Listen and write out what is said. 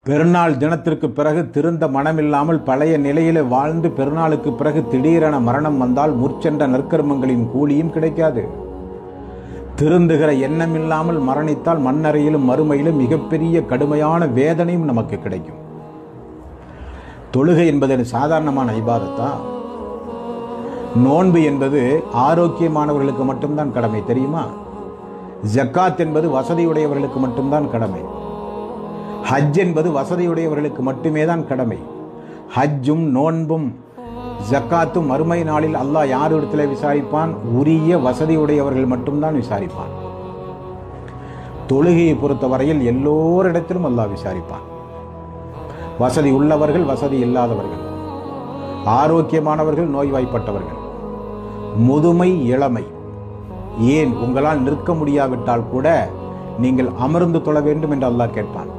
பெருநாள் தினத்திற்கு பிறகு திருந்த மனமில்லாமல் பழைய நிலையிலே வாழ்ந்து பெருநாளுக்கு பிறகு திடீரென மரணம் வந்தால் முற்சென்ற நற்கர்மங்களின் கூலியும் கிடைக்காது. திருந்துகிற எண்ணமில்லாமல் மரணித்தால் மண்ணறையிலும் மறுமையிலும் மிகப்பெரிய கடுமையான வேதனையும் நமக்கு கிடைக்கும். தொழுகை என்பது சாதாரணமான இபாதத்தா? நோன்பு என்பது ஆரோக்கியமானவர்களுக்கு மட்டும்தான் கடமை, தெரியுமா? ஜக்காத் என்பது வசதியுடையவர்களுக்கு மட்டும்தான் கடமை. ஹஜ் என்பது வசதியுடையவர்களுக்கு மட்டுமே தான் கடமை. ஹஜ்ஜும் நோன்பும் ஜக்காத்தும் மறுமை நாளில் அல்லாஹ் யார் இடத்துல விசாரிப்பான்? உரிய வசதியுடையவர்கள் மட்டும்தான் விசாரிப்பான். தொழுகையை பொறுத்தவரையில் எல்லோரிடத்திலும் அல்லாஹ் விசாரிப்பான். வசதி உள்ளவர்கள், வசதி இல்லாதவர்கள், ஆரோக்கியமானவர்கள், நோய்வாய்ப்பட்டவர்கள், முதுமை, இளமை, ஏன் உங்களால் நிற்க முடியாவிட்டால் கூட நீங்கள் அமர்ந்து தொழ வேண்டும் என்று அல்லாஹ் கேட்பான்.